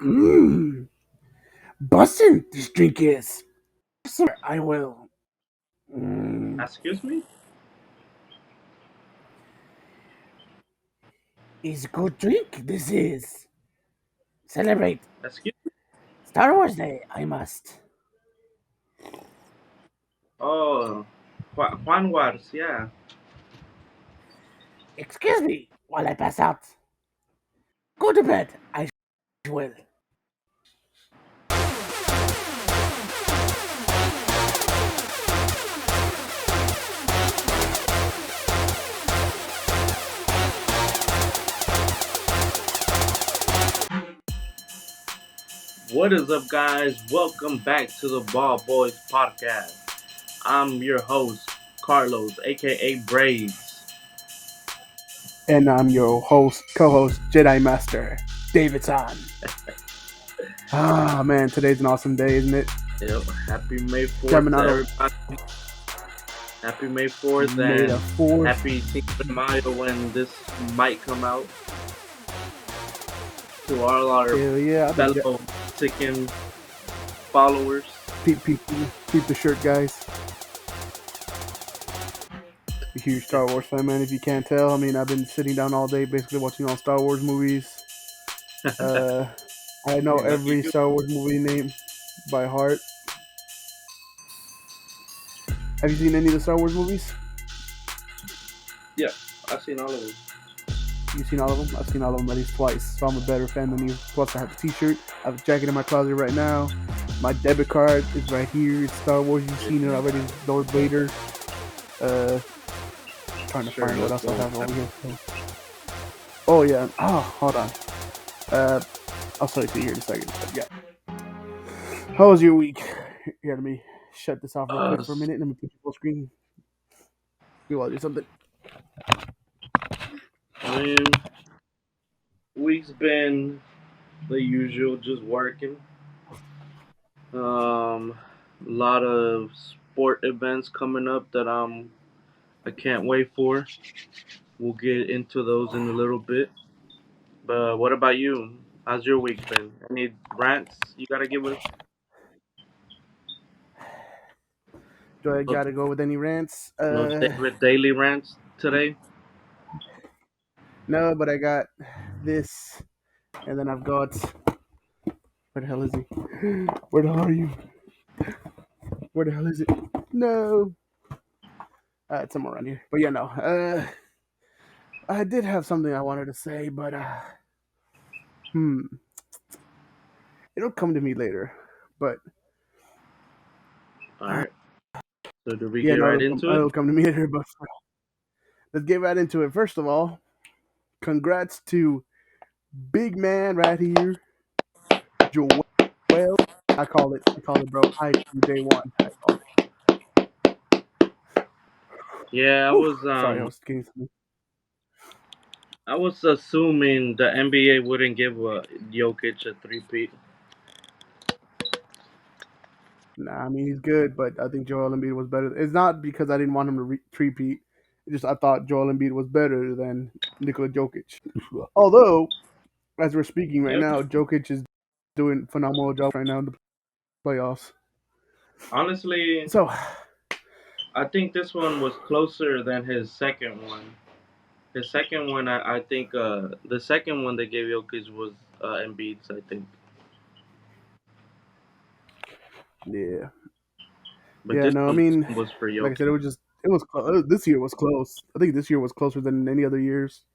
Mmm. Bussin' this drink is. Sir, I will. Mm. Excuse me? Is good drink. This is. Celebrate Excuse Star Wars Day. I must. Oh, Juan Wars, yeah. Excuse me while I pass out. Go to bed. I will. What is up, guys? Welcome back to the Ball Boys Podcast. I'm your host, Carlos, aka Braves. And I'm your co-host, Jedi Master, Davidson. Ah, man, today's an awesome day, isn't it? Yep, happy May 4th Coming to out of everybody. Happy May 4th May the and 4th. happy Cinco de Mayo when this might come out. To all our Hell yeah. fellow Mexican followers. Peep the shirt, guys. A huge Star Wars fan, man. If you can't tell, I mean, I've been sitting down all day, basically watching all Star Wars movies. I know Hey, lucky every you. Star Wars movie name by heart. Have you seen any of the Star Wars movies? Yeah, I've seen all of them. You've seen all of them? I've seen all of them at least twice, so I'm a better fan than you. Plus, I have a T-shirt. I have a jacket in my closet right now. My debit card is right here. It's Star Wars. You've seen it already. Darth Vader. Uh, trying to Sure, find what let's else I go. have over here. Oh yeah. Oh, hold on. Uh, I'll show it to you here in a second. But yeah. How was your week? Here, let me shut this off real quick for a minute. Let me put you full screen. We want to do something. I mean, week's been the usual, just working. A lot of sport events coming up that I can't wait for. We'll get into those in a little bit. But what about you? How's your week been? Any rants you gotta give us? Do I No, gotta go with any rants? no daily rants today. No, but I got this, and then I've got. Where the hell is he? Where the hell are you? Where the hell is it? No. It's somewhere around here. But yeah, no. I did have something I wanted to say, but hmm, it'll come to me later. But All right. So do we yeah, get no, right into it? it'll come to me later. But let's get right into it. First of all, congrats to big man right here, Joel. I call it, bro. Day one. I called it. Yeah, Whew. Sorry, I was getting something. I was assuming the NBA wouldn't give Jokic a three-peat. Nah, I mean he's good, but I think Joel Embiid was better. It's not because I didn't want him to repeat. It's just I thought Joel Embiid was better than Nikola Jokic. Although, as we're speaking right Yeah, now, Jokic is doing phenomenal job right now in the playoffs. honestly, So, I think this one was closer than his second one. His second one, I think, the second one they gave Jokic was Embiid's, I think. yeah, But yeah, this no, I one mean, was for like I said, Jokic. it was close. This year was close. I think this year was closer than any other years.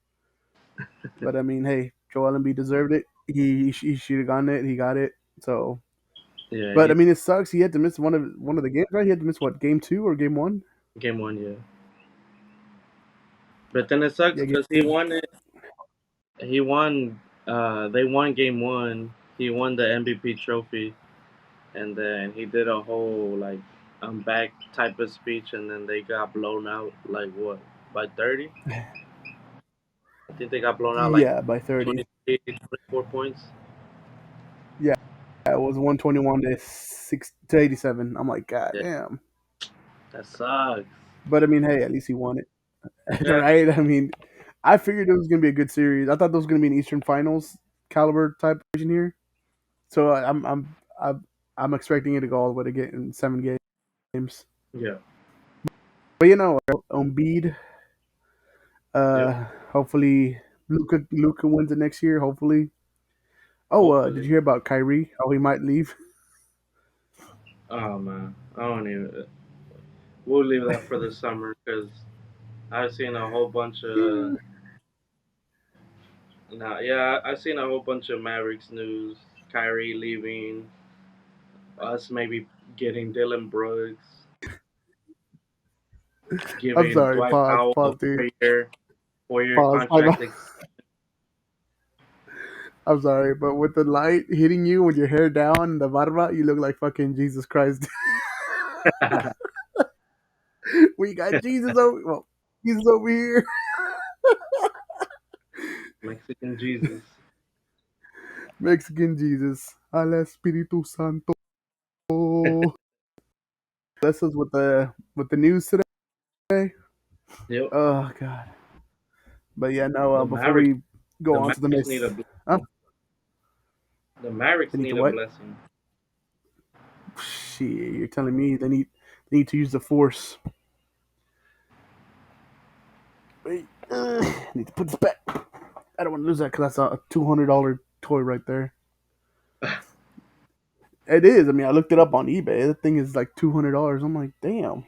But I mean, hey, Joel Embiid deserved it. He should have gotten it. He got it. So, Yeah, but I he mean, it sucks. He had to miss one of the games, right? He had to miss what, game two or game one? game one, yeah. But then it sucks Yeah, because he game. won it. He won. They won game one. He won the MVP trophy, and then he did a whole like I'm back type of speech, and then they got blown out like what by 30. I think they got blown out like Yeah, by 30. 23, 24 points. Yeah, it was 121 to 87. I'm like, God Yeah, damn. that sucks. But I mean, hey, at least he won it, Yeah, right? I mean, I figured it was gonna be a good series. I thought there was gonna be an Eastern Finals caliber type version here. So I'm expecting it to go all the way to get in 7 games. Yeah. But Embiid. Yep. Hopefully Luca wins it next year. Hopefully. Oh, did you Hopefully. hear about Kyrie? How he might leave? Oh man, I don't even. We'll leave that for the summer because I've seen a whole bunch of. Yeah. Nah, yeah, I've seen a whole bunch of Mavericks news. Kyrie leaving, us maybe getting Dylan Brooks, I'm giving sorry. Dwight Pause. Powell a Pause, dude. 4-year Pause. contract. I'm sorry, but with the light hitting you with your hair down, the barba, you look like fucking Jesus Christ. We got Jesus over here. Mexican Jesus. Mexican Jesus. Al Espíritu Santo. This is with the news today. Yep. Oh God. But yeah, no. The Before Mavericks. we go The on to the Mavericks next, need a. huh? The They Mavericks need to need a what? blessing. Shit, you're telling me they need to use the force. Wait, need to put this back. I don't want to lose that because that's a $200 toy right there. It is. I mean, I looked it up on eBay. That thing is like $200. I'm like, damn.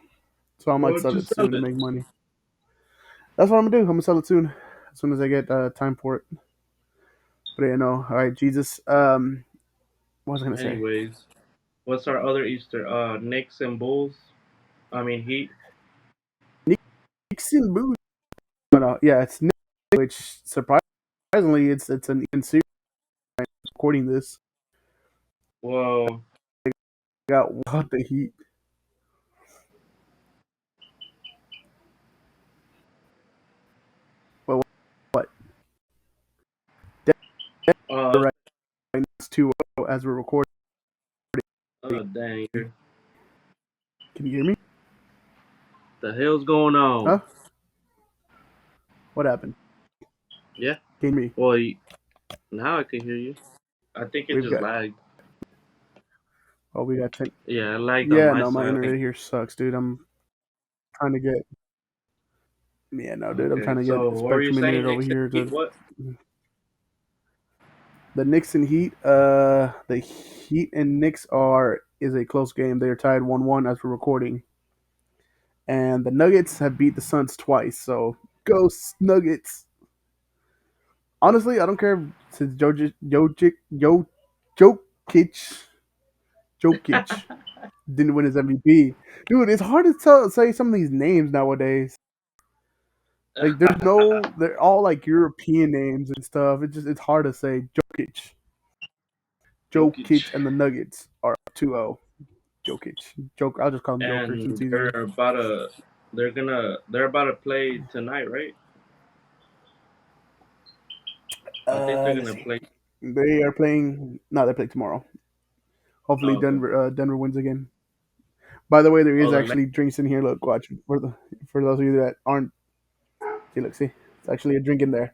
So I Why might don't sell you it sell soon to it? make money. That's what I'm gonna do. I'm gonna sell it soon as I get time for it. But yeah, no. All right, Jesus. What was I gonna say? Anyways, what's our other Easter? Knicks and Bulls. I mean Heat. Nixon Boo. But yeah, it's Nick, which surprisingly it's an even series recording this. Well, Got what the Heat. Well, what? uh, Denver right now it's 2-0 as we're recording. dang, Can you hear me? the hell's going on? Huh? What happened? Yeah. Can you hear me? Well, now I can hear you. I think it We've just got. lagged. Oh, we got 10. Yeah, it lagged on Yeah, my no, my side. internet here sucks, dude. I'm trying to get. Yeah, no, dude. I'm trying Okay, to so get what were you Spectrum saying? Internet over Knicks and here Heat? to What? the Knicks and Heat. The Heat and Knicks are is a close game. They are tied 1-1 as we're recording, and the Nuggets have beat the Suns twice. So go Nuggets. Honestly, I don't care since Jokic Jokic didn't win his MVP. Dude, it's hard to say some of these names nowadays. Like, they're all like European names and stuff. It's hard to say. Jokic. Jokic, and the Nuggets are 2-0. Jokic, Joker. I'll just call him Joker since And it's easier. they're about to play tonight, right? I think they're Let's gonna see. play. They are playing. No, they play tomorrow. Hopefully, Oh, okay. Denver wins again. By the way, there Oh, is the next. actually drinks in here. Look, watch for those of you that aren't. See, look, see, it's actually a drink in there.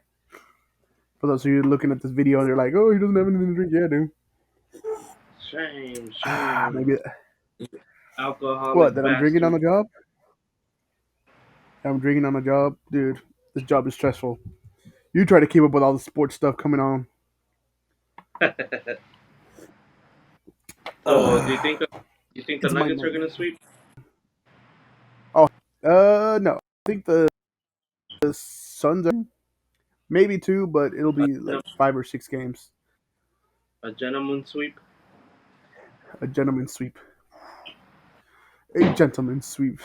For those of you looking at this video and you're like, oh, he doesn't have anything to drink. Yeah, dude. Shame, shame. Maybe what Alcoholic that I'm drinking on bastard. the job. I'm drinking on the job, dude. This job is stressful. You try to keep up with all the sports stuff coming on. So, do Uh, you think the it's my Nuggets are money. gonna sweep? Oh, no. I think the Suns are maybe two, but it'll A, be like 5 or 6 games. a gentleman sweep? A gentleman's sweep. A gentleman's sweep.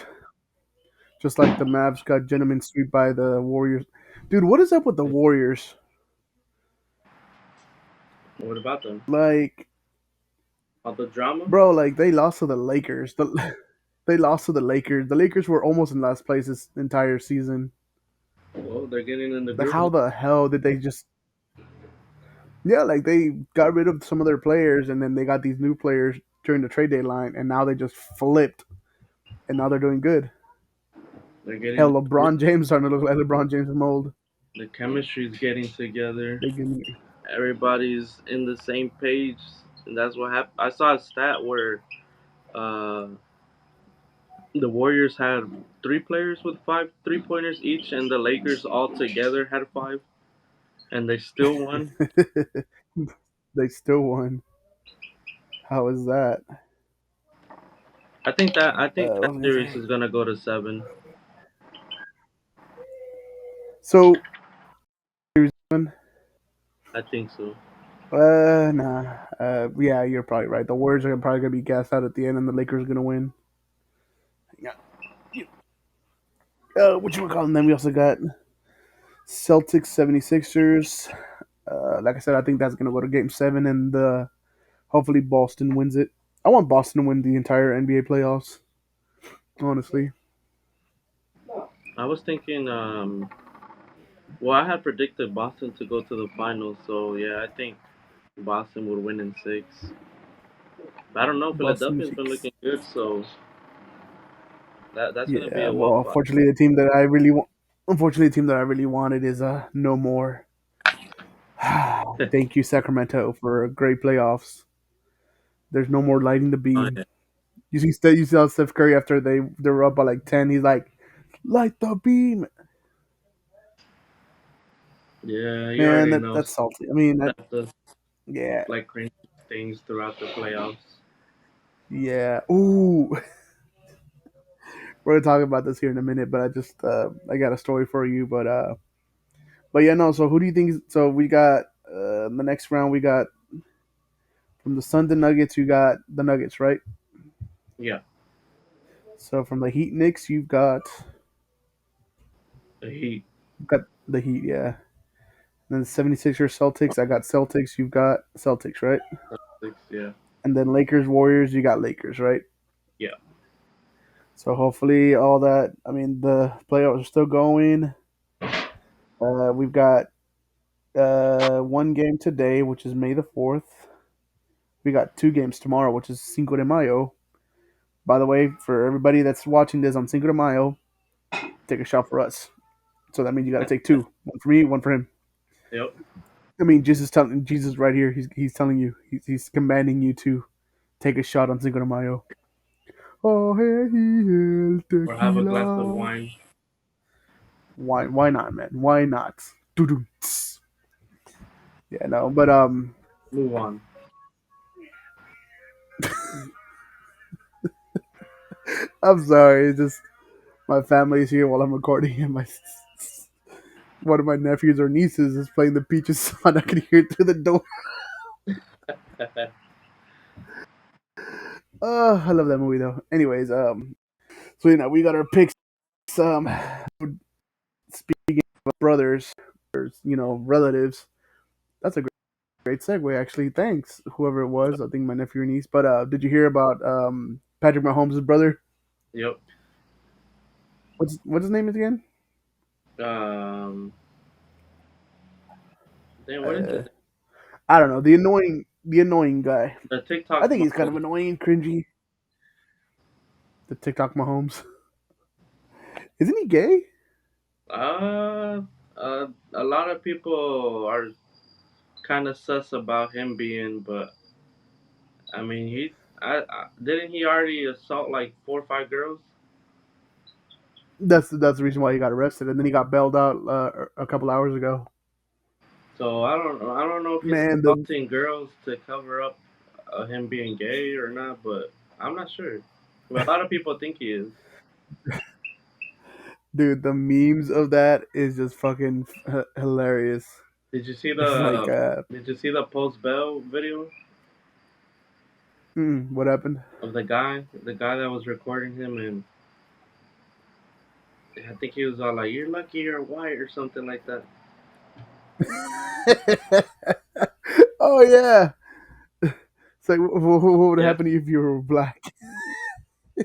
Just like the Mavs got gentleman's sweep by the Warriors. Dude, what is up with the Warriors? What about them? Like, All the drama? bro, like they lost to the Lakers. They lost to the Lakers. The Lakers were almost in last place this entire season. Well, they're getting in the Like, groove. how the hell did they just? Yeah, like they got rid of some of their players, and then they got these new players during the trade deadline, and now they just flipped, and now they're doing good. They're getting Hell, in the groove. LeBron James starting to look like LeBron James mold. The chemistry's getting together. They can, Everybody's in the same page. and that's what happened. I saw a stat where uh, the Warriors had three players with five three-pointers each, and the Lakers all together had five, and they still won. They still won. How is that? I think that What was I gonna series say? is gonna go to seven. So, I think so. nah. Yeah, you're probably right. The Warriors are probably gonna be gassed out at the end, and the Lakers are gonna win. Yeah. What you call them? Then we also got Celtics 76ers. Like I said, I think that's gonna go to Game 7, and hopefully Boston wins it. I want Boston to win the entire NBA playoffs. Honestly, I was thinking, well, I had predicted Boston to go to the finals, so yeah, I think Boston would win in six. But I don't know. Boston Philadelphia's been Six. looking good, so that's gonna be Yeah. a Well, walk off. unfortunately, the team that I really want. Unfortunately, the team that I really wanted is no more. Thank you, Sacramento, for great playoffs. There's no more lighting the Oh, beam. yeah, You saw Steph Curry after they were up by like 10. He's like, light the beam, yeah, you man. already know. That's salty. I mean, That does yeah, like crazy things throughout the playoffs. yeah. Ooh, we're gonna talk about this here in a minute, but I got a story for you, but yeah, no. So who do you think? So we got the next round. We got from the Suns and Nuggets. You got the Nuggets, right? Yeah, So from the Heat Knicks, the Heat. you've got the Heat, yeah. And then 76ers Celtics, I got Celtics. You've got Celtics, right? Six, yeah, And then Lakers Warriors, you got Lakers, right? yeah. So hopefully all that. I mean, the playoffs are still going. We've got one game today, which is May the 4th. We got two games tomorrow, which is Cinco de Mayo. By the way, for everybody that's watching this on Cinco de Mayo, take a shot for us. So that means you got to take two. One for me, one for him. Yep. I mean, Jesus right here. He's telling you. He's commanding you to take a shot on Cinco de Mayo. Oh, hey, el Or have a glass of tequila. wine. Why not, man? Why not? Doo-doo. Yeah, no, but Move on. I'm sorry. It's just my family's here while I'm recording, and my one of my nephews or nieces is playing the Peaches song. I can hear it through the door. Oh, I love that movie though. Anyways, so we got our picks. Um, speaking of brothers, relatives. That's a great segue, actually. Thanks, whoever it was. I think my nephew or niece. But did you hear about Patrick Mahomes' brother? Yep. What's his name again? Um. Damn, what is Uh, it? I don't know. The annoying guy. The I TikTok think he's kind of model. annoying, cringy. The TikTok Mahomes. Isn't he gay? Uh, a lot of people are kind of sus about him being, but I mean, I didn't he already assault like four or five girls? That's the reason why he got arrested, and then he got bailed out a couple hours ago. So I don't know if he's Man, the assaulting girls to cover up him being gay or not, but I'm not sure. But a lot of people think he is. dude, the memes of that is just fucking hilarious. Did you see It's like, the post bail video what happened? of the guy that was recording him, and I think he was all like, "You're lucky you're white" or something like that. Oh yeah, it's like what would Yeah, happen if you were black?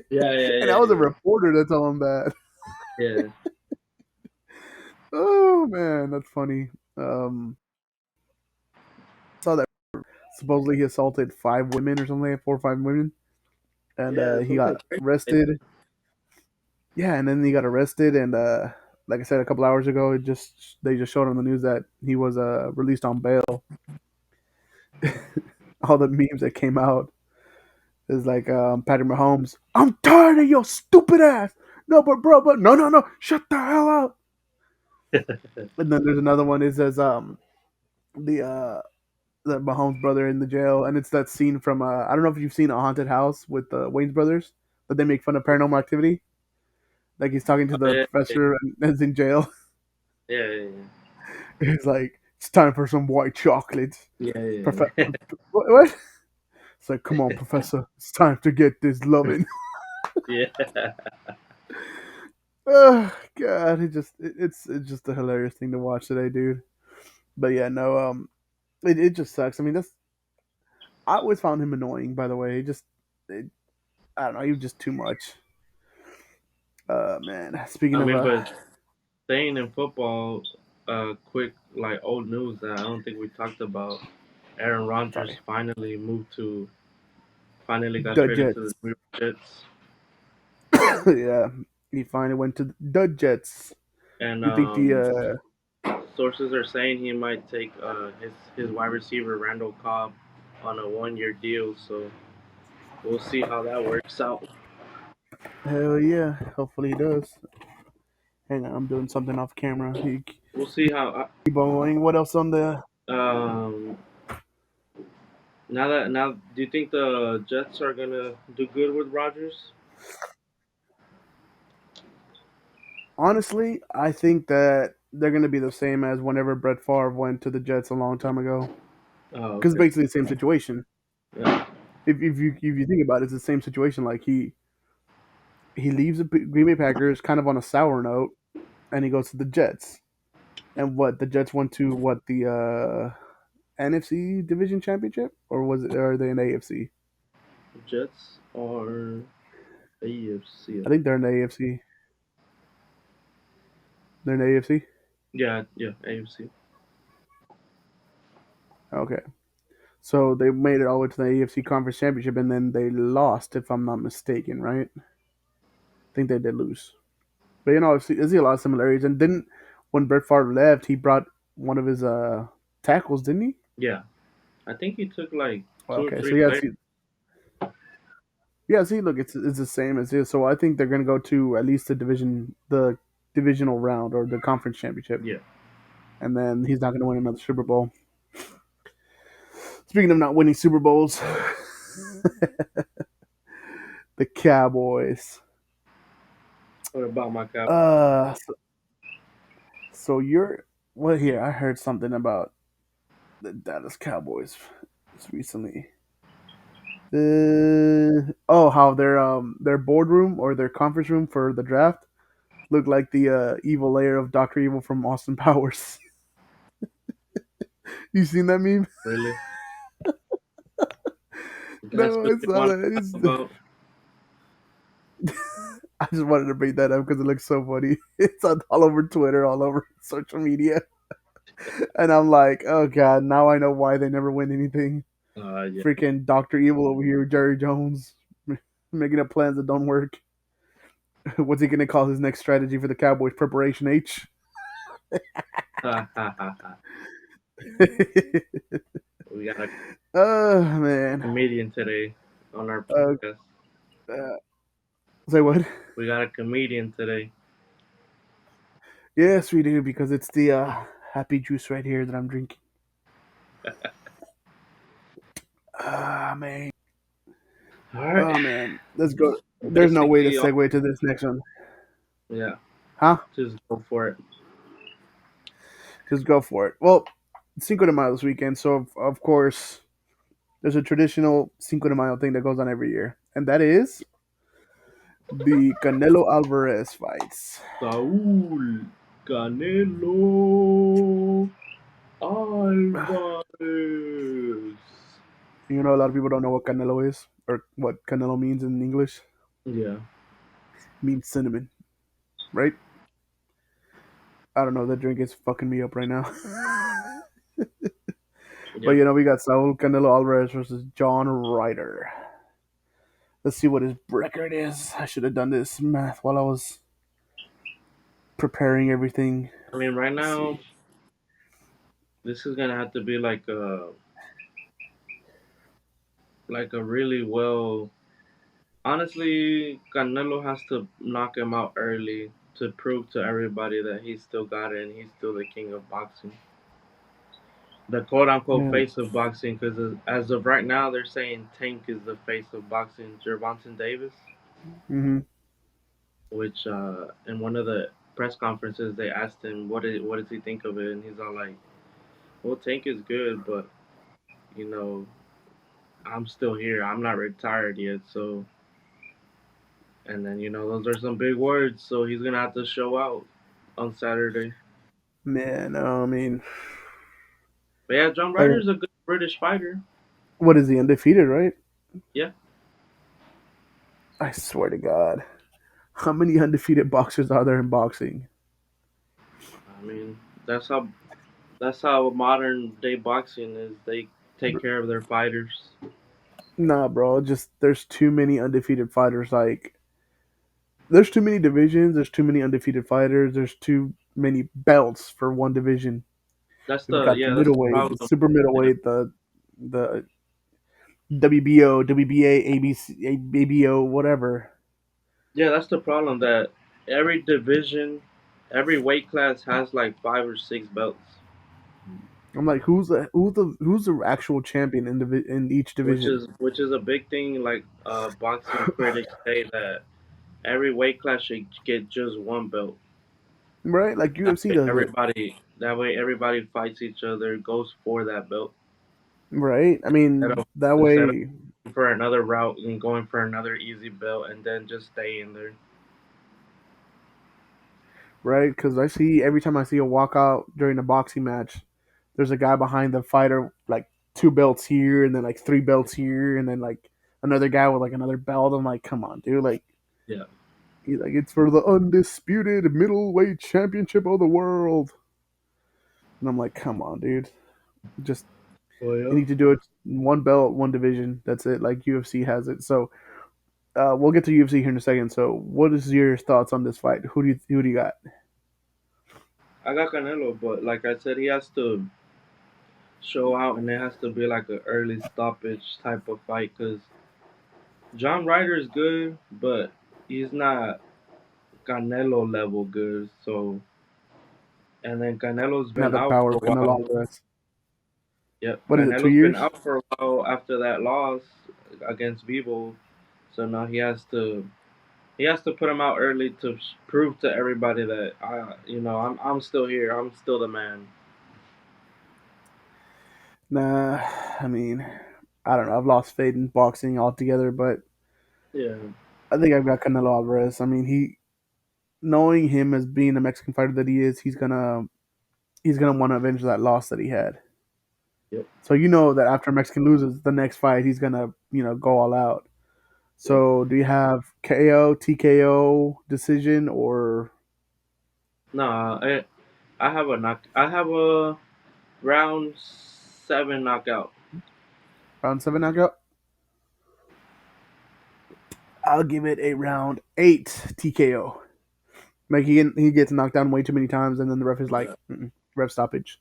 yeah, yeah, And I yeah, was a yeah. reporter to tell him that. Yeah. Oh man, that's funny. Saw that supposedly he assaulted 5 women or something, like 4 or 5 women, and Yeah, he something got crazy like arrested. Yeah, and then he got arrested, and like I said a couple hours ago, they just showed on the news that he was released on bail. all the memes that came out is like Patrick Mahomes. I'm tired of your stupid ass. No, but no, shut the hell up. And then there's another one. It says the the Mahomes brother in the jail, and it's that scene from I don't know if you've seen a haunted house with the Wayne's brothers, but they make fun of Paranormal Activity. Like he's talking to Oh, the yeah, professor and is in jail. yeah, yeah, He's like, it's time for some white chocolate. yeah, yeah, Prof- yeah. what? It's like, come on, professor, it's time to get this loving. Yeah. Oh God, it's just a hilarious thing to watch today, dude. But yeah, no, it just sucks. I mean, that's I always found him annoying. By the way, it, I don't know, he was just too much. Man. Speaking I of mean, but staying in football, quick like old news that I don't think we talked about. Aaron Rodgers sorry, finally got the traded to the Jets. New York Jets, Yeah, he finally went to the Jets. and You think the sources are saying he might take his wide receiver Randall Cobb on a 1 year deal. So we'll see how that works out. hell yeah? Hopefully he does. Hang on, I'm doing something off camera. You We'll see how. keep on going. What else on the? Um, now, do you think the Jets are gonna do good with Rodgers? Honestly, I think that they're going to be the same as whenever Brett Favre went to the Jets a long time ago. Oh, Because okay. basically the same situation. Yeah, If you think about it, it's the same situation. Like he leaves the Green Bay Packers kind of on a sour note, and he goes to the Jets. And what the Jets went to what the NFC Division Championship, or was it? Or are they in AFC? the Jets are AFC. I think they're in the AFC. They're in the AFC. Yeah, yeah, AFC. Okay, so they made it all the way to the AFC Conference Championship, and then they lost, if I'm not mistaken. Right? I think they did lose. But I see a lot of similarities. And didn't when Brett Favre left, he brought one of his tackles, didn't he? Yeah, I think he took like two or Okay, so three players. see, look, it's the same as this. So I think they're gonna go to at least the divisional round or the conference championship, Yeah. and then he's not gonna win another Super Bowl. Speaking of not winning Super Bowls, the Cowboys. What about my cap? So you're what here? I heard something about the Dallas Cowboys recently. How their boardroom or their conference room for the draft looked like the evil layer of Doctor Evil from Austin Powers. You seen that meme? Really? That's No, what I they saw want that. to talk about. I just wanted to bring that up because it looks so funny. It's all over Twitter, all over social media, and I'm like, oh god, now I know why they never win anything. Yeah. Freaking Doctor Evil over here, Jerry Jones, making up plans that don't work. What's he gonna call his next strategy for the Cowboys? Preparation H. Ha ha ha ha. We got a Oh man. comedian today on our Uh, podcast. uh, say what? We got a comedian today. Yes, we do because it's the happy juice right here that I'm drinking. Ah man. All right. Oh man. Let's go. There's no way to Basically, segue to this next one, yeah. huh? Just go for it. Just go for it. Well, Cinco de Mayo this weekend, so of course there's a traditional Cinco de Mayo thing that goes on every year, and that is the Canelo Alvarez fights. Saúl Canelo Alvarez. A lot of people don't know what Canelo is or what Canelo means in English. Yeah. It means cinnamon, right? I don't know. That drink is fucking me up right now. But Yeah. we got Saul Canelo Alvarez versus John Ryder. Let's see what his record is. I should have done this math while I was preparing everything. I mean, right Let's now, see. this is gonna have to be like like a really well. Honestly, Canelo has to knock him out early to prove to everybody that he's still got it and he's still the king of boxing, the quote unquote Yeah. face of boxing. Because as of right now, they're saying Tank is the face of boxing, Gervonta Davis, Hmm. which in one of the press conferences they asked him what does he think of it, and he's all like, "Well, Tank is good, but you know, I'm still here. I'm not retired yet, so." And then those are some big words, so he's gonna have to show out on Saturday. Man, I mean, But yeah, John like, Ryder's a good British fighter. what is he undefeated, right? Yeah, I swear to God, how many undefeated boxers are there in boxing? I mean that's how modern day boxing is. They take care of their fighters. Nah, bro, just there's too many undefeated fighters. Like, there's too many divisions. There's too many undefeated fighters. There's too many belts for one division. We've got the That's the middleweight, the problem. super Yeah, middleweight, the WBO, WBA, ABC, ABO, whatever. yeah, that's the problem. That every division, every weight class has like 5 or 6 belts, I'm like, who's the actual champion in in each which division, is which is a big thing. Like boxing critics say that every weight class should get just one belt. right? Like UFC does it, That way everybody fights each other, goes for that belt right? I instead mean, of that instead of way, going for another route and going for another easy belt and then just staying there. right? Because I see every time I see a walkout during a boxing match, there's a guy behind the fighter, like two belts here, and then like three belts here, and then like another guy with like another belt. I'm like, come on, dude, like. Yeah. He's like, it's for the undisputed middleweight championship of the world. And I'm like, come on, dude. Just Well, you yeah. need to do it one belt, one division. That's it. Like UFC has it. So we'll get to UFC here in a second. So what is your thoughts on this fight? Who do you got? I got Canelo, but like I said, he has to show out and it has to be like an early stoppage type of fight because John Ryder is good, but he's not Canelo level good. So, and then Canelo's Not been the out power for of a while. Canelo Alvarez. Yep, What is it? Two Canelo's been years? out for a while after that loss against Vivo, so now he has to put him out early to prove to everybody that I'm still here. I'm still the man. Nah. I mean, I don't know. I've lost faith in boxing altogether, but Yeah, I think I've got Canelo Alvarez. I mean, knowing him as being a Mexican fighter that he is, he's gonna want to avenge that loss that he had. yep, So you know that after Mexican loses the next fight, he's gonna go all out. yep. So do you have KO, TKO decision, or Nah, I have a round 7 knockout. round seven knockout? I'll give it a round eight TKO. Like he gets knocked down way too many times, and then the ref is like, Yeah, ref stoppage.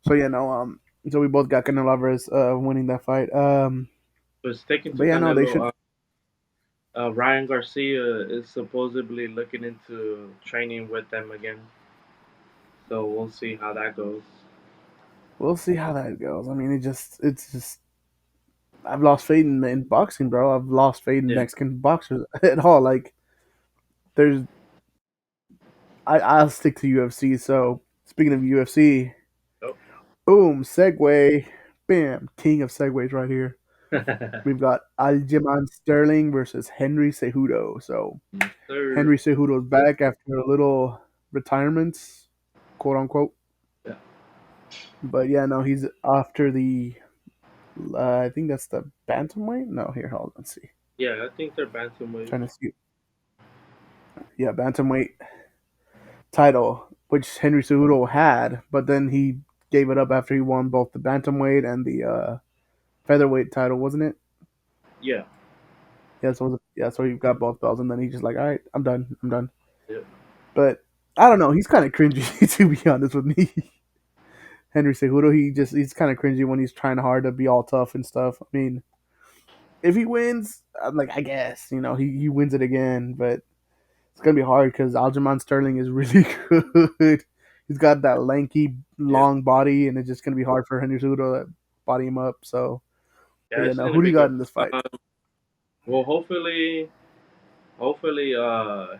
So yeah, no, so we both got Canelo Alvarez winning that fight. but sticking But to yeah, no, they should. Canelo, Ryan Garcia is supposedly looking into training with them again. So we'll see how that goes. We'll see how that goes. I mean, it's just I've lost faith in boxing, bro. I've lost faith in Yeah. Mexican boxers at all. Like there's I'll stick to UFC. So speaking of UFC, Yep. boom, segue, bam, king of segues right here. We've got Aljamain Sterling versus Henry Cejudo. So Yes, sir. Henry Cejudo's back after a little retirement, quote unquote. Yeah. But yeah, no, he's after the. I think that's the bantamweight. No, here, hold on, let's see. Yeah, I think they're bantamweights. Trying to see. Yeah, bantamweight title, which Henry Cejudo had, but then he gave it up after he won both the bantamweight and the featherweight title, wasn't it? Yeah. So you've got both belts, and then he's just like, all right, I'm done, I'm done. Yep. But I don't know, he's kind of cringy to be honest with me. Henry Cejudo, he's kind of cringy when he's trying hard to be all tough and stuff. I mean, if he wins, I'm like, I guess he wins it again, but it's gonna be hard because Aljamain Sterling is really good. He's got that lanky, Yeah, long body, and it's just gonna be hard for Henry Cejudo to body him up. So, but yeah, yeah, it's no, gonna who do be you got good. in this fight? Well, hopefully,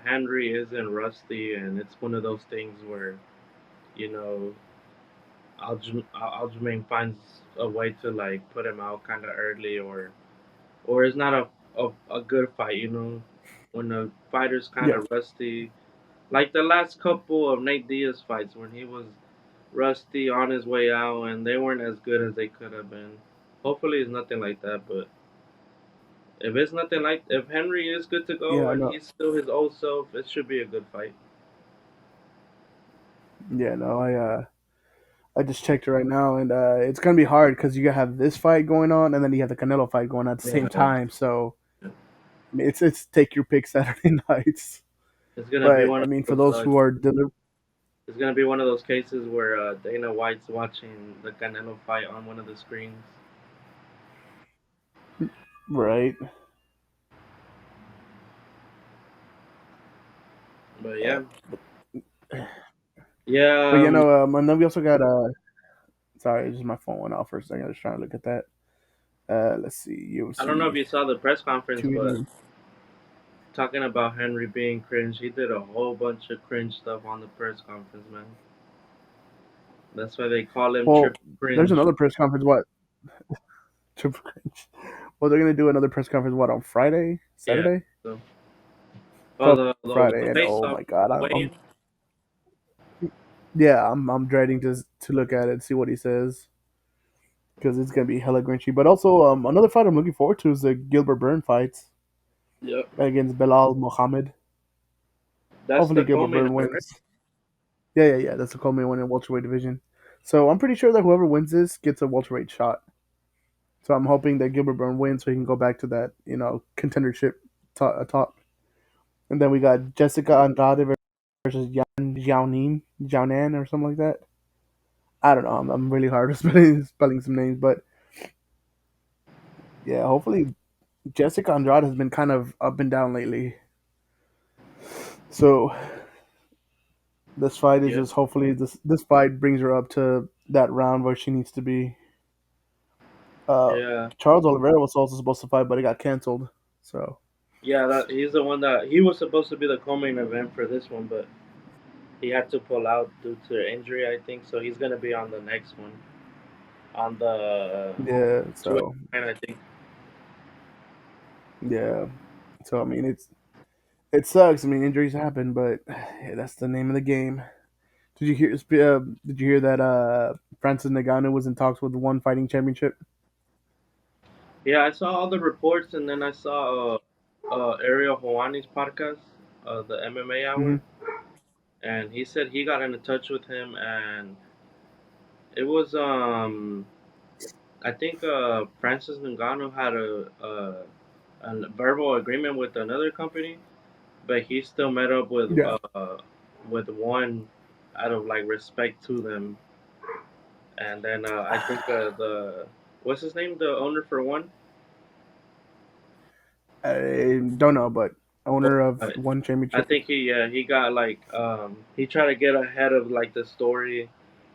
Henry isn't rusty, and it's one of those things where you know Aljamain finds a way to like put him out kind of early, or it's not a good fight. When the fighter's kind Yeah, of rusty, like the last couple of Nate Diaz fights when he was rusty on his way out, and they weren't as good as they could have been. Hopefully, it's nothing like that. But if Henry is good to go yeah, and no, he's still his old self, it should be a good fight. yeah, no. I just checked it right now, and it's gonna be hard because you have this fight going on, and then you have the Canelo fight going on at the Yeah, same time. So yeah. I mean, it's take your pick Saturday nights. It's gonna be But one I of mean, for those. those who are It's gonna be one of those cases where Dana White's watching the Canelo fight on one of the screens. right, But uh, yeah, yeah. and then we also got sorry, just my phone went off for a second. I was trying to look at that. Let's see, I don't know if UFC you saw the press conference, but 280. talking about Henry being cringe, he did a whole bunch of cringe stuff on the press conference, man. That's why they call him Well, Triple there's Cringe. another press conference. What? Triple H. Well, they're gonna do another press conference. What, on Friday, Yeah. Saturday? So, oh, Probably the Friday. And face oh off my god, weigh-in. yeah, I'm dreading to look at it, see what he says, because it's gonna be hella grinchy. But also, another fight I'm looking forward to is the Gilbert Burn fights Yep. against Belal Mohammed. That's Hopefully, the Gilbert co-main Burn event, right? wins. Yeah, yeah, yeah. That's the Coleman one in welterweight division. So I'm pretty sure that whoever wins this gets a welterweight shot. So I'm hoping that Gilbert Burn wins so he can go back to that contendership top. And then we got Jessica Andrade versus Yan Jiaonan or something like that. I don't know. I'm really hard at spelling some names, but yeah, hopefully Jessica Andrade has been kind of up and down lately. So this fight is Yep. just hopefully this fight brings her up to that round where she needs to be. Uh, Yeah. Charles Oliveira was also supposed to fight, but it got canceled. So Yeah. That he's the one that he was supposed to be the co-main event for this one, but he had to pull out due to injury, I think. So he's gonna be on the next one, on the yeah, 289, I think. yeah, so I mean it sucks. I mean injuries happen, but yeah, that's the name of the game. Did you hear? Did you hear that Francis Ngannou was in talks with One Fighting Championship? Yeah, I saw all the reports, and then I saw Ariel Hawani's podcast, the MMA Hmm. Hour, and he said he got in touch with him, and it was I think Francis Ngannou had a verbal agreement with another company, but he still met up Yeah, with one out of like respect to them, and then I think the what's his name, the owner for one. I don't know, but owner of Uh, One I Championship. think he got like he tried to get ahead of like the story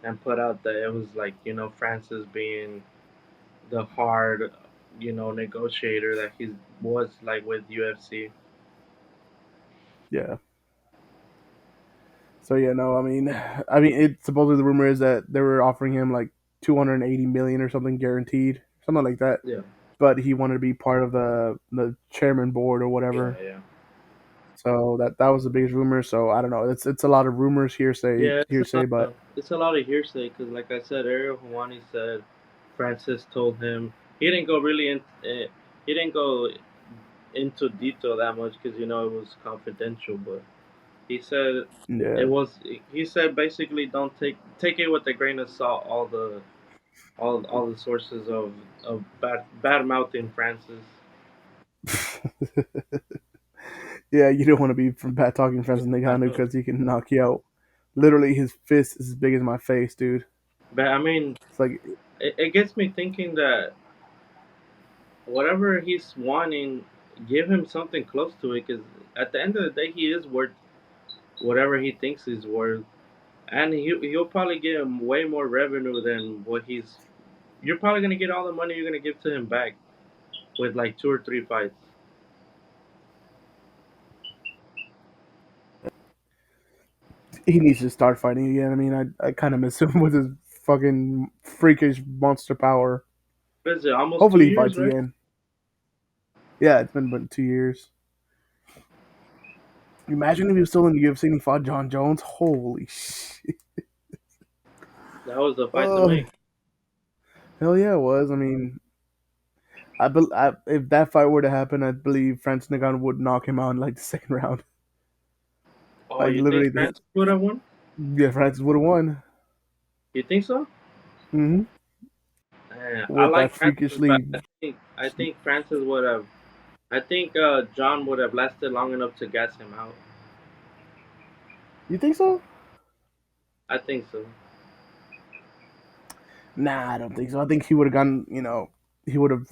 and put out that it was like Francis being the hard negotiator that he was like with UFC. Yeah. So yeah, no, I mean, it supposedly the rumor is that they were offering him like 280 million or something guaranteed, something like that. Yeah, But he wanted to be part of the chairman board or yeah, whatever. yeah, So that was the biggest rumor. So I don't know. It's a lot of rumors, yeah. hearsay, but It's a lot of hearsay because, like I said, Ariel Hawani said Francis told him he didn't go really in. He didn't go into detail that much because it was confidential, but he said it yeah. was. He said basically don't take it with a grain of salt. All the sources of bad mouthing Francis. Yeah, you don't want to be from bad talking Yeah, Francis I Ngannou know. because he can knock you out. Literally, his fist is as big as my face, dude. But I mean, It's like, it gets me thinking that whatever he's wanting, give him something close to it. Because at the end of the day, he is worth whatever he thinks he's worth, and he'll probably get him way more revenue than what he's. You're probably gonna get all the money you're gonna give to him back with like two or three fights. He needs to start fighting again. I mean, I kind of miss him with his fucking freakish monster power. What is it? Almost two Hopefully, he years, fights right? again. Yeah, it's been about 2 years. Imagine if he was still in the UFC and he fought John Jones. Holy shit! That was the fight to Oh, make. hell yeah, it was. I mean, if that fight were to happen, I believe Francis Ngannou would knock him out in like the second round. Oh, Like you think literally, Francis would have won? yeah, Francis would have won. You think so? Hmm. I With that like Francis, but freakishly, I think Francis would have. I think John would have lasted long enough to gas him out. you think so? I think so. Nah, I don't think so. I think he would have gone. He would have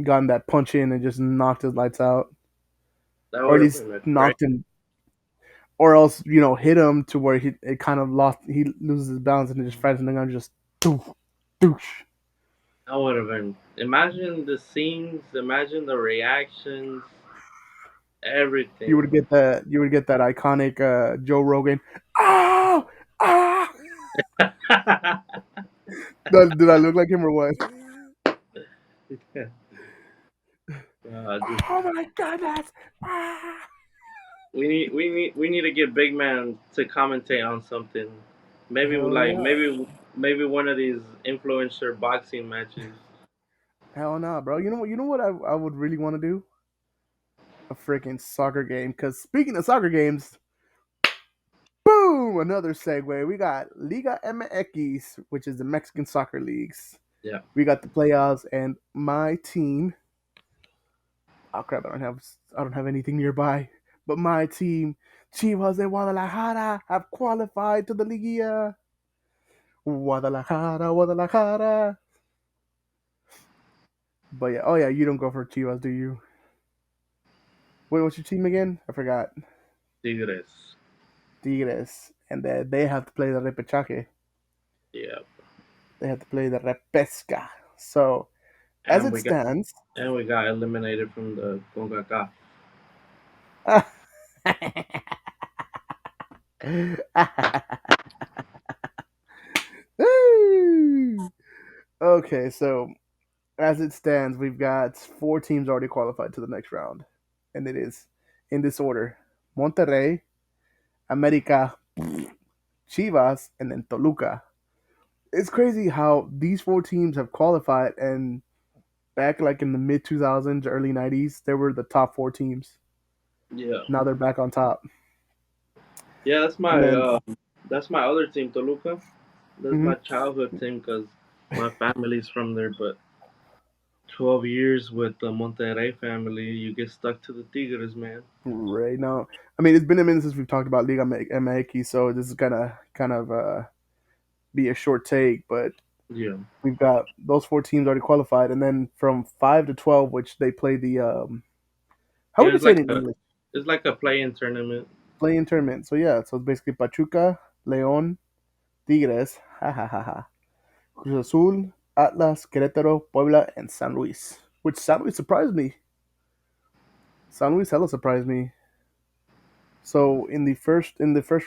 gotten that punch in and just knocked his lights out, That or at would have least been great. knocked him, or else hit him to where he it kind of lost. He loses his balance and it just Francis Ngannou just doof, doosh. That would have been. Imagine the scenes. Imagine the reactions. You Everything. would get that. You would get that iconic Joe Rogan. Ah, ah. Did I look like him or what? Just Oh my goodness! Ah. we need to get big man to commentate on something. Maybe Hell like yeah! maybe one of these influencer boxing matches. Hell no, bro. You know what? You know what I would really want to do? A freaking soccer game. Because speaking of soccer games, boom! Another segue. We got Liga MX, which is the Mexican soccer leagues. Yeah. We got the playoffs, and my team. Oh crap! I don't have anything nearby. But my team, Chivas de Guadalajara, have qualified to the Liga. Guadalajara, Guadalajara. But yeah, oh yeah, you don't go for Chivas, do you? Wait, what's your team again? I forgot. Tigres. Tigres, and they have to play the repechaje. Yeah. They have to play the repesca. So as And it we got stands, and we got eliminated from the CONCACAF. okay, so as it stands, we've got four teams already qualified to the next round, and it is in this order: Monterrey, America, Chivas, and then Toluca. It's crazy how these four teams have qualified, and back like in the mid 2000s, early 90s, they were the top four teams. Yeah. Now they're back on top. Yeah, And then, that's my other team, Toluca. That's mhm, my childhood team because my family's from there. But 12 years with the Monterrey family, you get stuck to the Tigres, man. right now, I mean, it's been a minute since we've talked about Liga MX, so this is gonna kind of be a short take, but Yeah. we've got those four teams already qualified, and then from 5 to 12, which they play the how Yeah, would you say it in English? it's like a play-in tournament. Play-in tournament. So yeah, so it's basically Pachuca, León, Tigres, ha ha ha ha, Cruz Azul, Atlas, Querétaro, Puebla, and San Luis. Which San Luis surprised me. San Luis hella surprised me. So in the first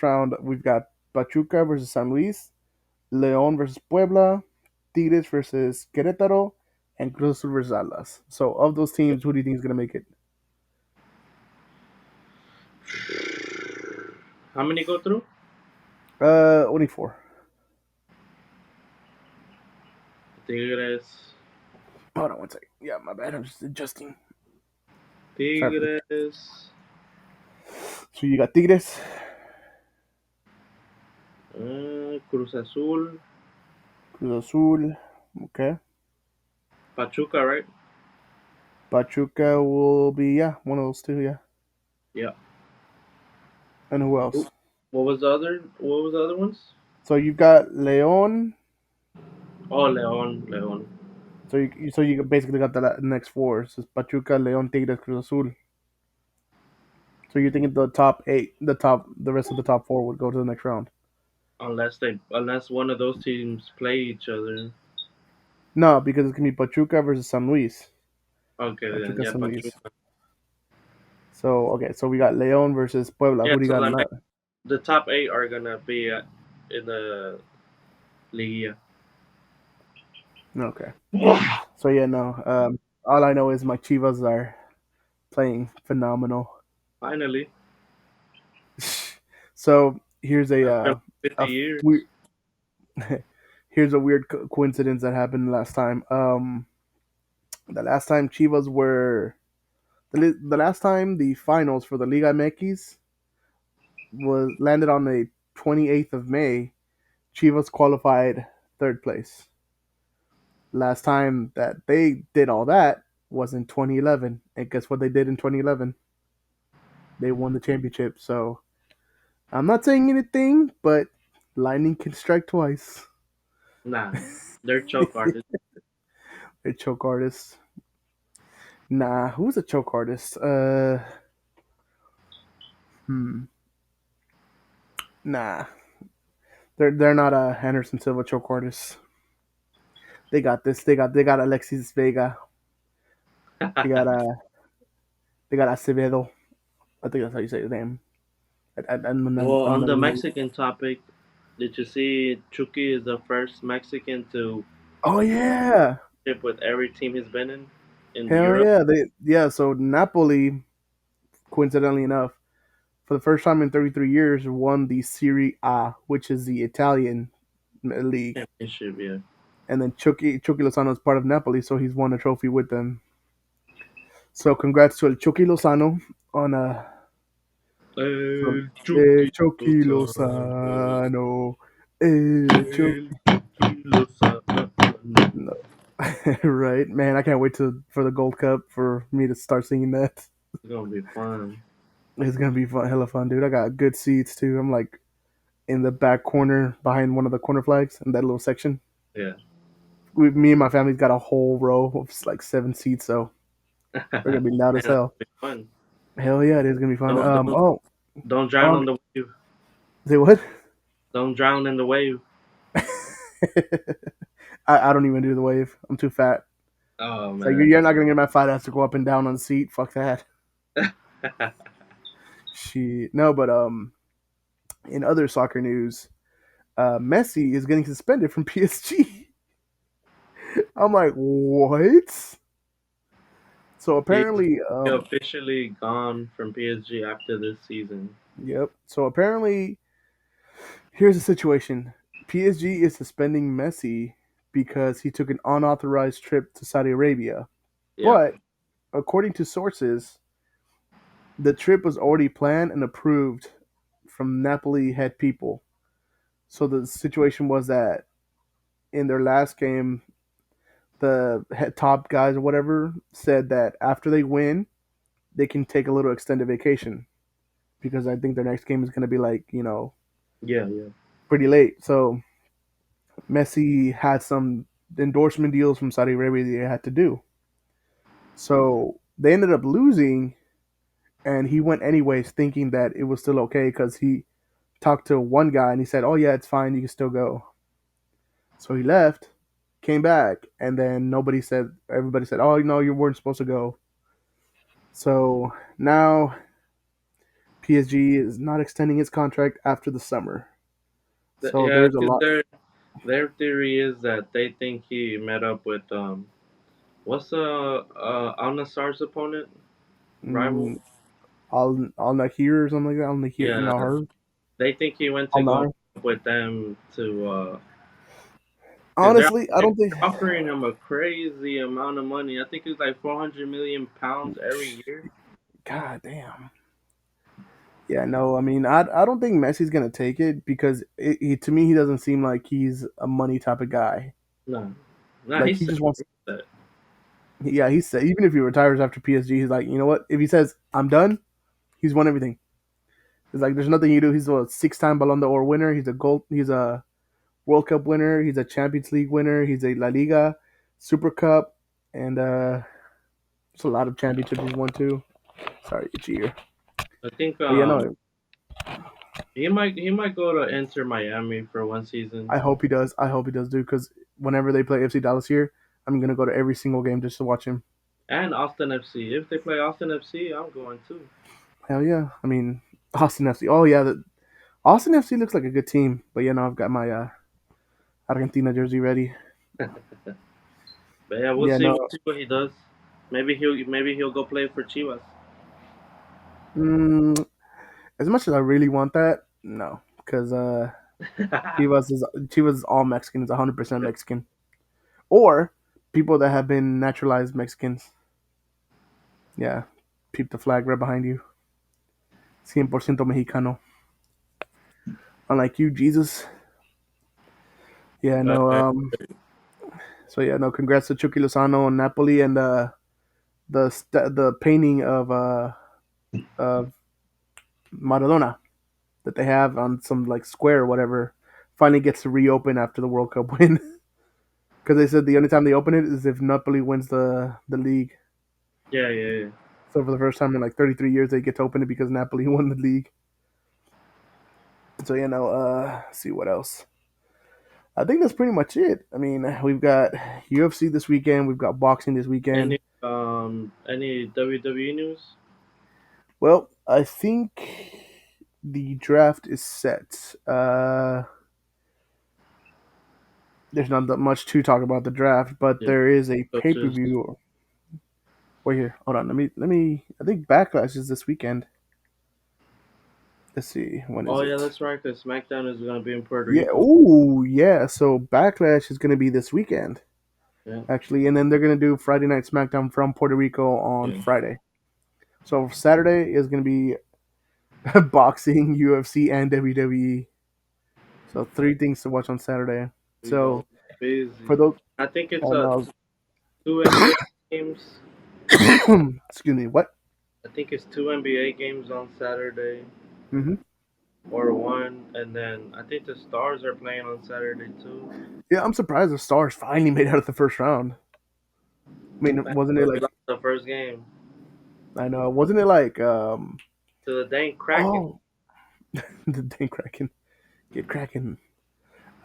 round, we've got Pachuca versus San Luis, León versus Puebla, Tigres versus Querétaro, and Cruz Azul versus Atlas. So of those teams, who do you think is gonna make it? How many go through? Only four. Tigres. Hold on one second. Yeah, my bad. I'm just adjusting. Sorry for the. Tigres. So you got Tigres, Cruz Azul. Cruz Azul. Okay. Pachuca, right? Pachuca will be, yeah, one of those two, yeah. Yeah. And who else? What was the other ones? So you've got Leon, Oh, León. León. So you basically got the next four. So it's Pachuca, León, Tigres, Cruz Azul. So you're thinking the top eight, the rest of the top four would go to the next round? Unless one of those teams play each other. No, because it's gonna be Pachuca versus San Luis. Okay, then Pachuca, yeah, San Luis. Pachuca. So okay, so we got León versus Puebla. Yeah, Who do you so got that in that? makes the top eight are gonna be in the Liga. Okay. So yeah, no. All I know is my Chivas are playing phenomenal. Finally, So here's after a 50 years. weird here's a weird coincidence that happened last time. The last time Chivas were the last time the finals for the Liga MX was landed on the 28th of May. Chivas qualified third place. Last time that they did all that was in 2011, and guess what they did in 2011? They won the championship. So I'm not saying anything, but lightning can strike twice. Nah, they're choke artists. They're choke artists. Nah, who's a choke artist? Hmm. Nah, they're not a Anderson Silva choke artist. They got this. They got Alexis Vega. They got they got Acevedo. I think that's how you say his name. Well, I'm on not the even. Mexican topic, did you see Chucky is the first Mexican to Oh yeah, ship with every team he's been in hell Europe? yeah. So Napoli, coincidentally enough, for the first time in 33 years, won the Serie A, which is the Italian league. Championship, yeah. And then Chucky Lozano is part of Napoli, so he's won a trophy with them. So congrats to El Chucky Lozano on from Chucky Chucky Lozano. Lozano. Chucky. Chucky Lozano. No. Right, man. I can't wait for the Gold Cup for me to start singing that. It's gonna be fun. It's gonna be fun, hella fun, dude. I got good seats too. I'm like in the back corner behind one of the corner flags in that little section. Yeah. Me and my family's got a whole row of like 7 seats, so they're gonna be loud Man, as it's hell. gonna be fun. Hell yeah, it is gonna be fun. Don't don't don't drown Oh, on the wave. say what? Don't drown in the wave. I don't even do the wave. I'm too fat. Oh So man. you're not gonna get my fat ass to go up and down on the seat. Fuck that. She no, but in other soccer news, Messi is getting suspended from PSG. I'm like, what? So He's apparently, officially gone from PSG after this season. yep. So apparently, here's the situation: PSG is suspending Messi because he took an unauthorized trip to Saudi Arabia. Yeah. But according to sources, the trip was already planned and approved from Napoli head people. So the situation was that in their last game, the head top guys or whatever said that after they win, they can take a little extended vacation because I think their next game is going to be like Yeah, yeah. pretty late. So Messi had some endorsement deals from Saudi Arabia they had to do. So they ended up losing, and he went anyways, thinking that it was still okay because he talked to one guy and he said, "Oh yeah, it's fine, you can still go." So he left, came back, and then nobody said. Everybody said, "Oh no, you weren't supposed to go." So now PSG is not extending his contract after the summer. So Yeah, there's a because lot. their theory is that they think he met up with what's Al Nassr's opponent rival? Mm, Al Nahir or something like that. Al Nahir, Yeah, Nahar, they think he went Al to go Nahar. with them to because Honestly, I they're don't think. offering him a crazy amount of money. I think it's like 400 million pounds every year. God damn. Yeah, no. I mean, I don't think Messi's gonna take it because to me he doesn't seem like he's a money type of guy. No, no, Like he he said just wants. that. Yeah, he said even if he retires after PSG, he's like, you know what? If he says I'm done, he's won everything. It's like there's nothing you do. He's a 6-time Ballon d'Or winner. He's a World Cup winner. He's a Champions League winner. He's a La Liga. Super Cup, and it's a lot of championships he's won too. Sorry, itchy ear. I think But yeah, no, he might go to Inter Miami for one season. I hope he does. I hope he does, dude. Because whenever they play FC Dallas here, I'm gonna go to every single game just to watch him. And Austin FC. If they play Austin FC, I'm going too. Hell yeah! I mean, Austin FC. Oh yeah, Austin FC looks like a good team. But yeah, no, I've got my Argentina jersey ready. But yeah, we'll Yeah, see. no. We'll see what he does. Maybe he'll go play for Chivas. Mm, as much as I really want that, no, because Chivas is all Mexican. It's 100% Mexican, or people that have been naturalized Mexicans. Yeah, peep the flag right behind you. 100% Mexicano. Unlike you, Jesus. Yeah, But no. So yeah, no. Congrats to Chucky Lozano and Napoli and the painting of Maradona that they have on some like square or whatever finally gets to reopen after the World Cup win. Because they said the only time they open it is if Napoli wins the league. yeah, yeah, yeah. So for the first time in like 33 years, they get to open it because Napoli won the league. So you know, see what else. I think that's pretty much it. I mean, we've got UFC this weekend. We've got boxing this weekend. Any WWE news? Well, I think the draft is set. There's not that much to talk about the draft, but Yeah, there is a pay per coaches. view. Wait here, hold on. Let me. I think Backlash is this weekend. Let's see, when is Oh yeah, it? that's right. Cause SmackDown is gonna be in Puerto Yeah. Rico. Oh, yeah. So Backlash is going to be this weekend, Yeah, actually, and then they're going to do Friday Night SmackDown from Puerto Rico on yeah. Friday. So Saturday is going to be boxing, UFC, and WWE. So three things to watch on Saturday. We go So busy. for those, I think it's no, two NBA games. excuse me, what? I think it's two NBA games on Saturday Hmm. or one, and then I think the Stars are playing on Saturday too. Yeah, I'm surprised the Stars finally made out of the first round. I mean, Man, wasn't it we like? lost the first game I know, wasn't it like? to the dang Kraken. Oh, the dang Kraken, get Kraken.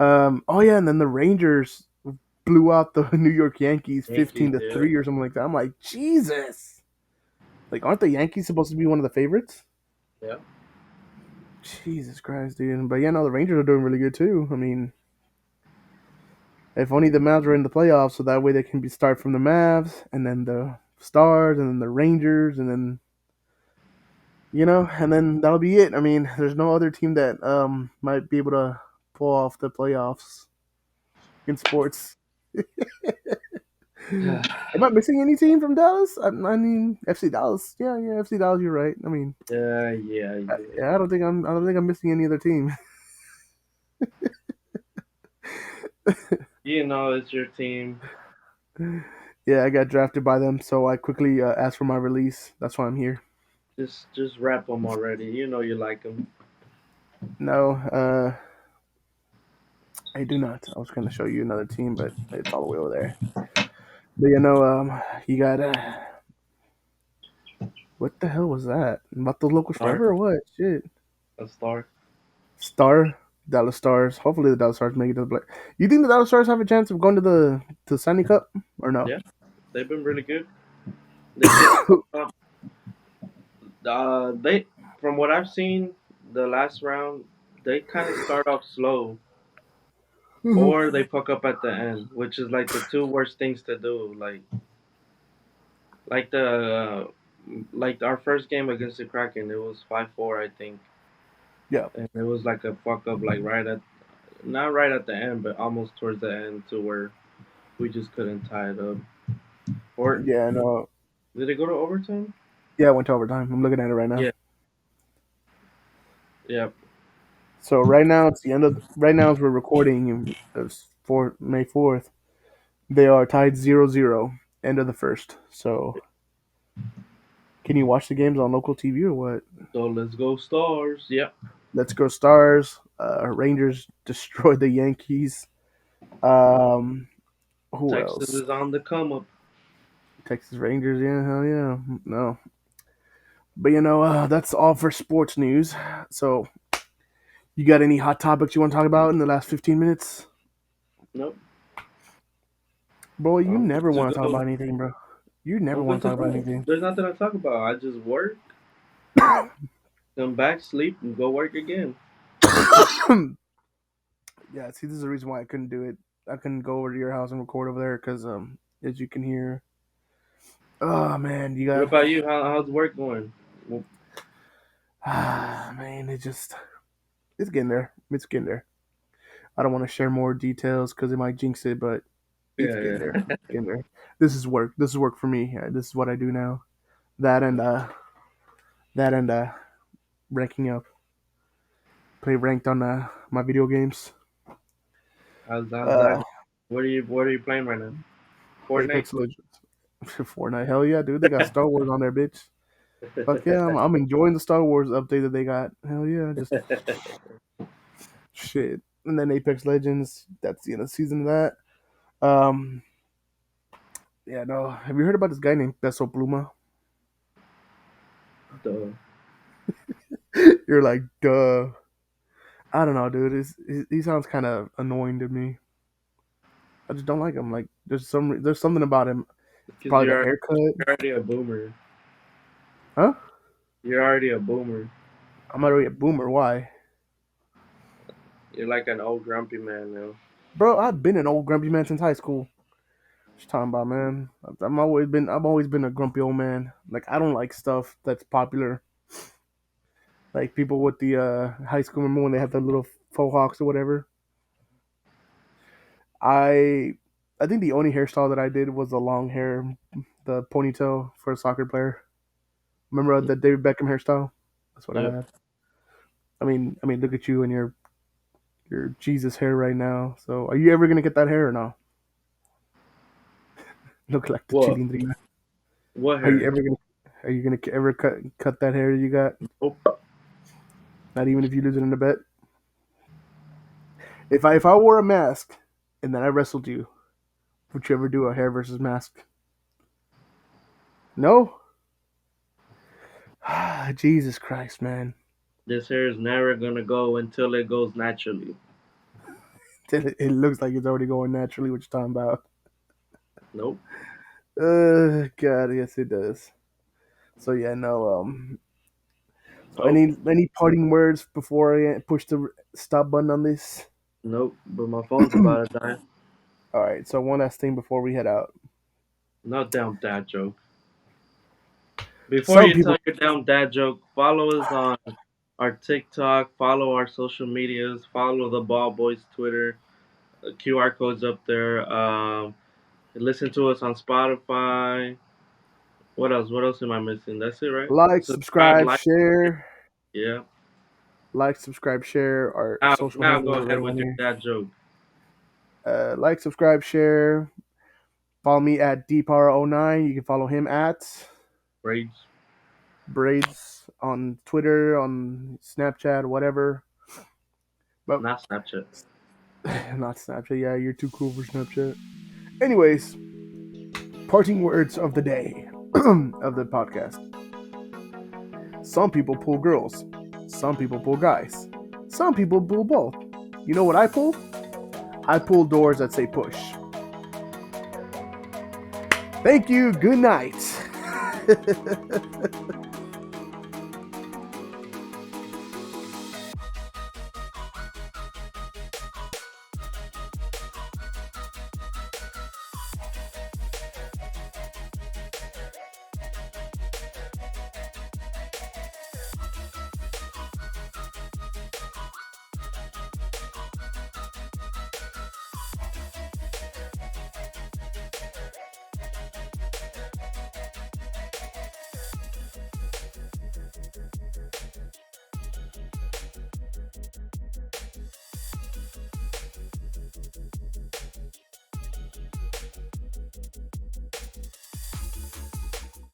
Oh yeah, and then the Rangers blew out the New York Yankees Yankees, 15-3 or something like that. I'm like, Jesus. Like, aren't the Yankees supposed to be one of the favorites? yeah. Jesus Christ, dude. But yeah, no, the Rangers are doing really good too. I mean, if only the Mavs were in the playoffs, so that way they can be start from the Mavs and then the Stars and then the Rangers and then and then that'll be it. I mean, there's no other team that might be able to pull off the playoffs in sports. Yeah, Am I missing any team from Dallas? I mean, FC Dallas. Yeah, yeah, FC Dallas. You're right. I mean, yeah, yeah. yeah, I don't think I'm missing any other team. You know, it's your team. Yeah, I got drafted by them, so I quickly asked for my release. That's why I'm here. Just wrap them already. You know you like them. No, I do not. I was going to show you another team, but it's all the way over there. But you got what the hell was that? About the locals Star, forever or what? Shit. a star. Star, Dallas Stars. Hopefully the Dallas Stars make it to the play. You think the Dallas Stars have a chance of going to the Stanley Cup or no? Yeah, they've been really good. They just they from what I've seen the last round, they kind of start off slow or they fuck up at the end, which is like the two worst things to do. Like the like our first game against the Kraken, it was 5-4, I think, Yeah. and it was like a fuck up, like right at not right at the end, but almost towards the end, to where we just couldn't tie it up. Or Yeah, no. did it go to overtime? Yeah, it went to overtime. I'm looking at it right now. Yeah, yeah. So right now it's the end of right now as we're recording it's for May 4th. They are tied 0-0, end of the first. So can you watch the games on local TV or what? So let's go Stars. Yeah. Let's go Stars. Rangers destroyed the Yankees. Um Who Texas else? is on the come up. Texas Rangers, yeah, hell yeah. No. But that's all for sports news. So, you got any hot topics you want to talk about in the last 15 minutes? Nope. Bro, you I'm never good want to to talk go. about anything, bro. You never I'm want good to to talk about go. anything. There's nothing to talk about. I just work, come back, sleep, and go work again. Yeah, see, this is the reason why I couldn't do it. I couldn't go over to your house and record over there because, as you can hear, oh man, you What got, about you? How's work going? Well, man, it's getting there. It's getting there. I don't want to share more details because it might jinx it, but it's getting yeah, there. yeah. It's getting there. This is work. This is work for me. Yeah, this is what I do now. That and ranking up. Play ranked on my video games. How's that Uh, going? What are you playing right now? Fortnite. Apex Legends, Fortnite. Hell yeah, dude! They got Star Wars on there, bitch. Fuck yeah, I'm enjoying the Star Wars update that they got. Hell yeah, just shit. And then Apex Legends. That's the end of the season of that. Um, yeah, no. Have you heard about this guy named Peso Pluma? Duh. You're like, duh. I don't know, dude. He sounds kind of annoying to me. I just don't like him. Like, there's something about him. It's Because probably the you're haircut, already a boomer. huh? You're already a boomer. I'm already a boomer. Why, You're like an old grumpy man now. bro? I've been an old grumpy man since high school. What you talking about, man? I've always been a grumpy old man. Like, I don't like stuff that's popular. Like people with the high school, remember when they have the little faux hawks or whatever? I I think the only hairstyle that I did was the long hair, the ponytail for a soccer player. Remember the David Beckham hairstyle? That's what I Yep. had. I mean, look at you and your Jesus hair right now. So, are you ever gonna get that hair or no? Look like the What? chilindrina. What Are you hair? ever gonna Are you gonna ever cut that hair you got? Oh, Not even if you lose it in a bet. If I wore a mask and then I wrestled you, would you ever do a hair versus mask? No. Jesus Christ, man. this hair is never gonna go until it goes naturally. It looks like it's already going naturally. What you talking about? Nope. God, yes it does. So yeah, no. So Oh, any parting words before I push the stop button on this? nope. But my phone's about to die. All right. So one last thing before we head out. Not damn dad joke. Before Some you people tell your damn dad joke, follow us on our TikTok, follow our social medias, follow the Ball Boys Twitter. QR codes up there. Listen to us on Spotify. What else? What else am I missing? That's it, right? like, Subscribe, subscribe, like. share, Yeah. share our social Now go handles are ahead right with on your here. dad joke. Like, subscribe, share. Follow me at dpara09. You can follow him at Braids. Braids on Twitter, on Snapchat, whatever. But Not Snapchat. not Snapchat. Yeah, you're too cool for Snapchat. Anyways, parting words of the day of the podcast. Some people pull girls. Some people pull guys. Some people pull both. You know what I pull? I pull doors that say push. Thank you. Good night.